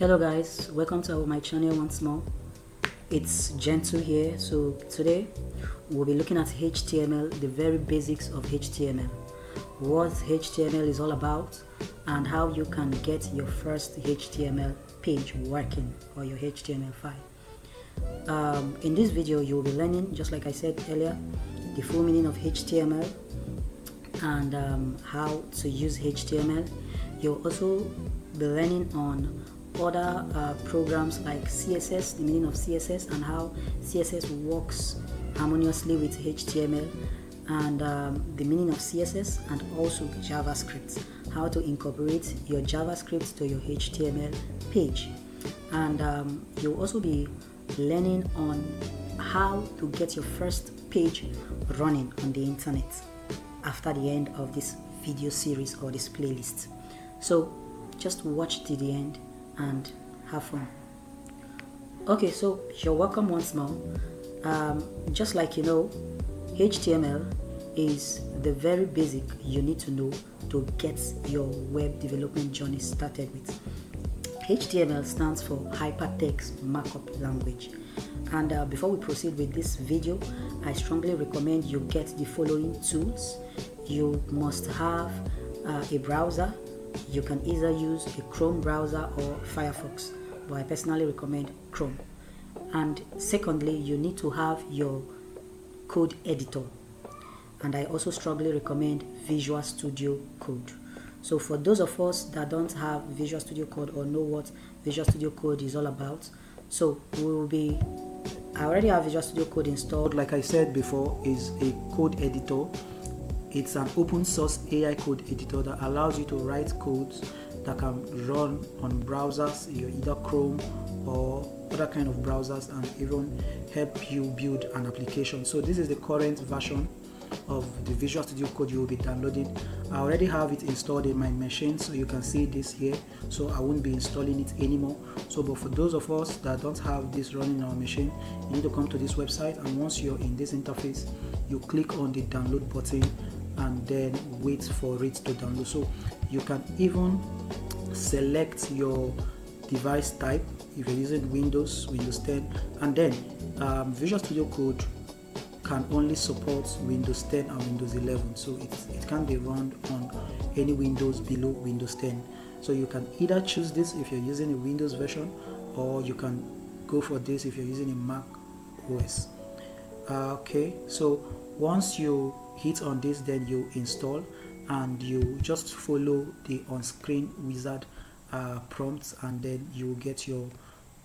Hello guys, welcome to my channel once more. It's Gentle here. So today we'll be looking at HTML, the very basics of HTML, what HTML is all about, and how you can get your first HTML page working, or your HTML file. In this video you will be learning, just like I said earlier, the full meaning of HTML and how to use HTML. You'll also be learning on other programs like CSS, the meaning of CSS and how CSS works harmoniously with HTML, and the meaning of CSS, and also JavaScript, how to incorporate your JavaScript to your HTML page. And you'll also be learning on how to get your first page running on the internet after the end of this video series or this playlist. So just watch to the end and have fun. Okay, so you're welcome once more. Just like you know, HTML is the very basic you need to know to get your web development journey started with. HTML stands for Hypertext Markup Language. And before we proceed with this video, I strongly recommend you get the following tools. You must have a browser. You can either use a Chrome browser or Firefox, but I personally recommend Chrome. And secondly, you need to have your code editor, and I also strongly recommend Visual Studio Code. So for those of us that don't have Visual Studio Code or know what Visual Studio Code is all about, so I already have Visual Studio Code installed. Like I said before, is a code editor. It's an open source AI code editor that allows you to write codes that can run on browsers, either Chrome or other kind of browsers, and even help you build an application. So this is the current version of the Visual Studio Code you will be downloading. I already have it installed in my machine, so you can see this here, so I won't be installing it anymore. So but for those of us that don't have this running on our machine, you need to come to this website, and once you're in this interface, you click on the download button and then wait for it to download. So you can even select your device type if you're using Windows 10, and then Visual Studio Code can only support Windows 10 and Windows 11, so it can be run on any Windows below Windows 10. So you can either choose this if you're using a Windows version, or you can go for this if you're using a Mac OS. Okay, so once you hit on this, then you install, and you just follow the on-screen wizard prompts, and then you will get your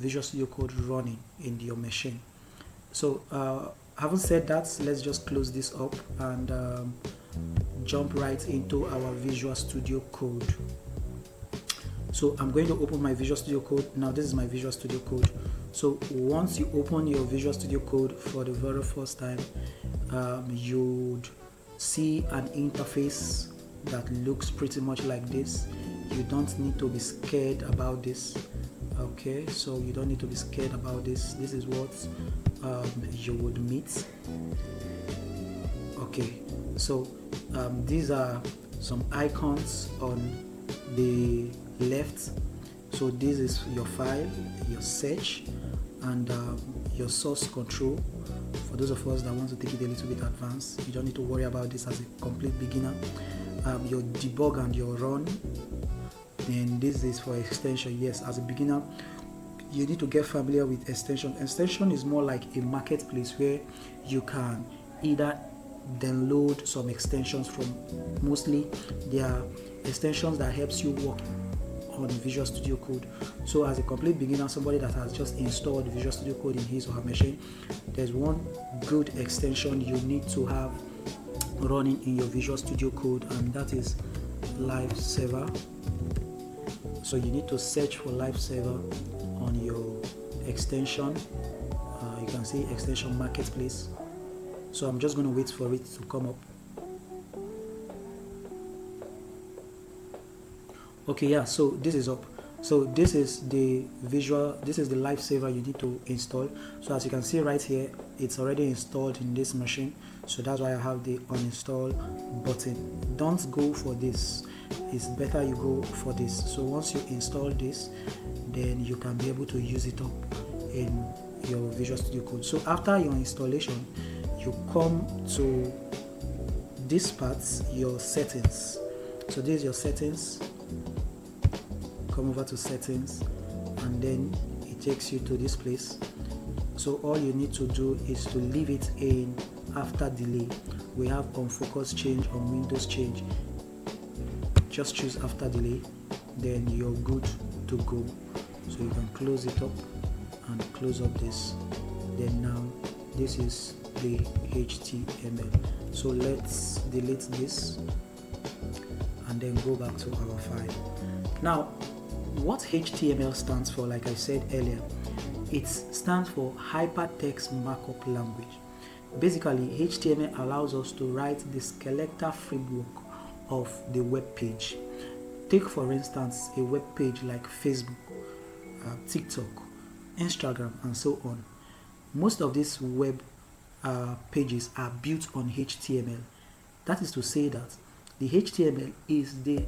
Visual Studio Code running in your machine. So having said that, let's just close this up and jump right into our Visual Studio Code. So I'm going to open my Visual Studio Code. Now this is my Visual Studio Code. So once you open your Visual Studio Code for the very first time, you'd see an interface that looks pretty much like this. You don't need to be scared about this. Okay, so you don't need to be scared about this. This is what you would meet. Okay, so these are some icons on the left. So this is your file, your search, and your source control. For those of us that want to take it a little bit advanced, you don't need to worry about this as a complete beginner. Your debug and your run. Then this is for extension. Yes, as a beginner, you need to get familiar with extension. Extension is more like a marketplace where you can either download some extensions from. Mostly they are extensions that helps you work on Visual Studio Code. So as a complete beginner, somebody that has just installed Visual Studio Code in his or her machine, there's one good extension you need to have running in your Visual Studio Code, and that is Lifesaver. So you need to search for Lifesaver on your extension. You can see extension marketplace. So I'm just going to wait for it to come up. Okay, yeah, so this is up. So this is the Lifesaver you need to install. So as you can see right here, it's already installed in this machine, so that's why I have the uninstall button. Don't go for this. it's better you go for this. So once you install this, then you can be able to use it up in your Visual Studio Code. So after your installation, you come to this part, your settings. So this is your settings. Come over to settings, and then it takes you to this place. So all you need to do is to leave it in after delay. We have on focus change, on Windows change. Just choose after delay, then you're good to go. So you can close it up and close up this. Then now this is the HTML. So let's delete this and then go back to our file. Now, what HTML stands for, like I said earlier, it stands for Hypertext Markup Language. Basically, HTML allows us to write the skeletal framework of the web page. Take for instance a web page like Facebook, TikTok, Instagram, and so on. Most of these web pages are built on HTML. That is to say that the HTML is the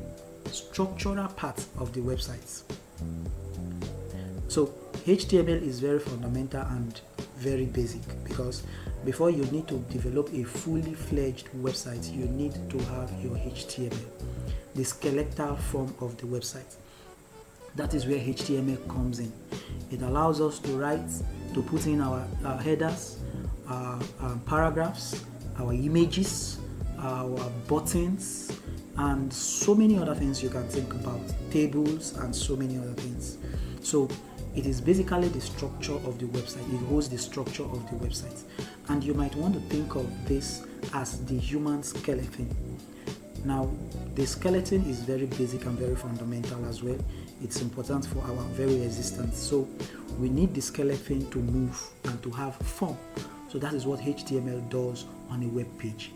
structural part of the websites. So HTML is very fundamental and very basic, because before you need to develop a fully fledged website, you need to have your HTML, the skeletal form of the website. That is where HTML comes in. It allows us to write, to put in our headers, our paragraphs, our images, our buttons, and so many other things you can think about, tables and so many other things. So it is basically the structure of the website. It holds the structure of the website. And you might want to think of this as the human skeleton. Now, the skeleton is very basic and very fundamental as well. It's important for our very existence. So we need the skeleton to move and to have form. So that is what HTML does on a web page.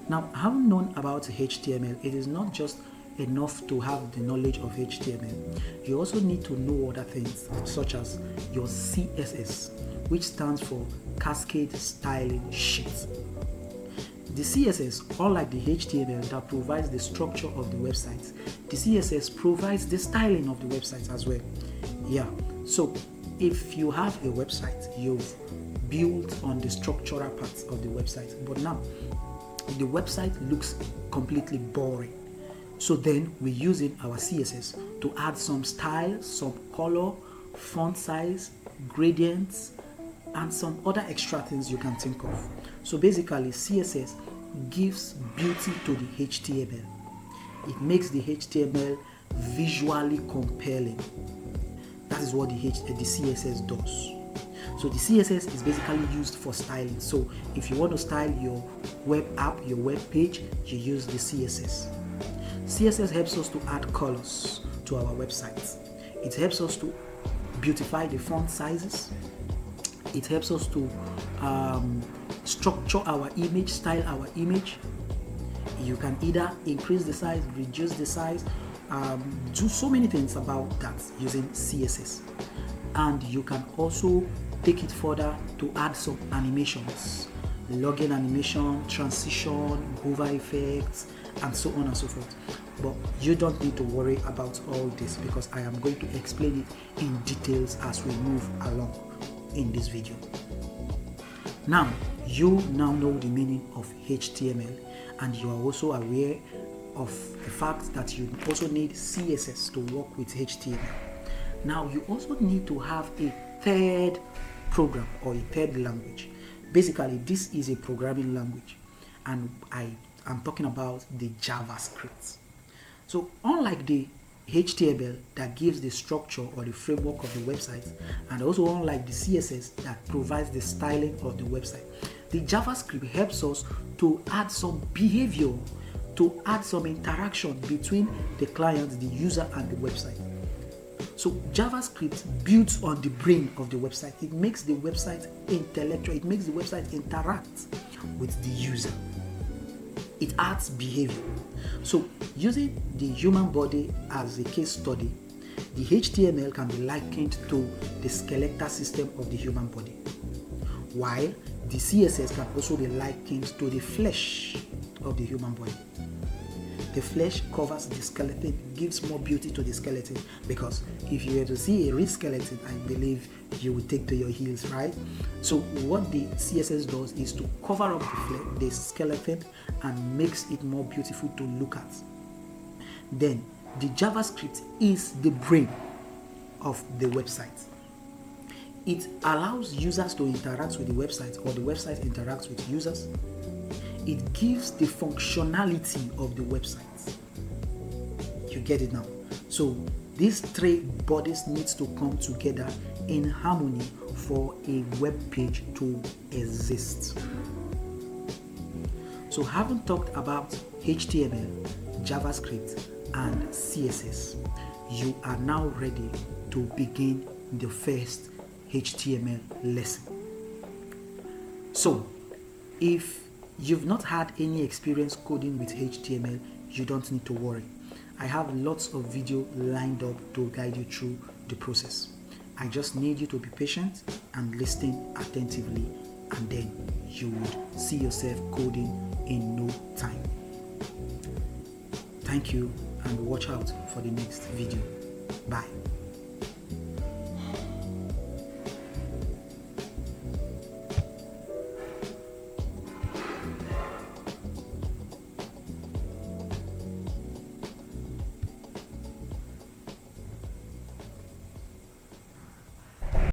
Now, having known about HTML, it is not just enough to have the knowledge of HTML. You also need to know other things, such as your CSS, which stands for Cascade Styling Sheet. The CSS, unlike the HTML that provides the structure of the website, the CSS provides the styling of the website as well. Yeah, so if you have a website, you've built on the structural parts of the website, but now the website looks completely boring. So then we use in our CSS to add some style, some color, font size, gradients, and some other extra things you can think of. So basically, CSS gives beauty to the HTML. It makes the HTML visually compelling. That is what the CSS does. So the CSS is basically used for styling. So if you want to style your web app, your web page, you use the CSS. CSS helps us to add colors to our websites. It helps us to beautify the font sizes. It helps us to structure our image, style our image. You can either increase the size, reduce the size, do so many things about that using CSS. And you can also take it further to add some animations, login animation, transition, hover effects, and so on and so forth. But you don't need to worry about all this, because I am going to explain it in details as we move along in this video. Now, you now know the meaning of HTML, and you are also aware of the fact that you also need CSS to work with HTML. Now, you also need to have a third program or a third language. Basically, this is a programming language, and I'm talking about the JavaScript. So unlike the HTML that gives the structure or the framework of the website, and also unlike the CSS that provides the styling of the website, the JavaScript helps us to add some behavior, to add some interaction between the client, the user, and the website. So JavaScript builds on the brain of the website. It makes the website intellectual. It makes the website interact with the user. It adds behavior. So using the human body as a case study, the HTML can be likened to the skeletal system of the human body, while the CSS can also be likened to the flesh of the human body. The flesh covers the skeleton, gives more beauty to the skeleton, because if you were to see a real skeleton, I believe you would take to your heels, right? So what the CSS does is to cover up the skeleton and makes it more beautiful to look at. Then the JavaScript is the brain of the website. It allows users to interact with the website, or the website interacts with users. It gives the functionality of the website. You get it now? So these three bodies need to come together in harmony for a web page to exist. So having talked about HTML, JavaScript, and CSS, you are now ready to begin the first HTML lesson. So if you've not had any experience coding with HTML, you don't need to worry. I have lots of video lined up to guide you through the process. I just need you to be patient and listen attentively, and then you would see yourself coding in no time. Thank you, and watch out for the next video. Bye.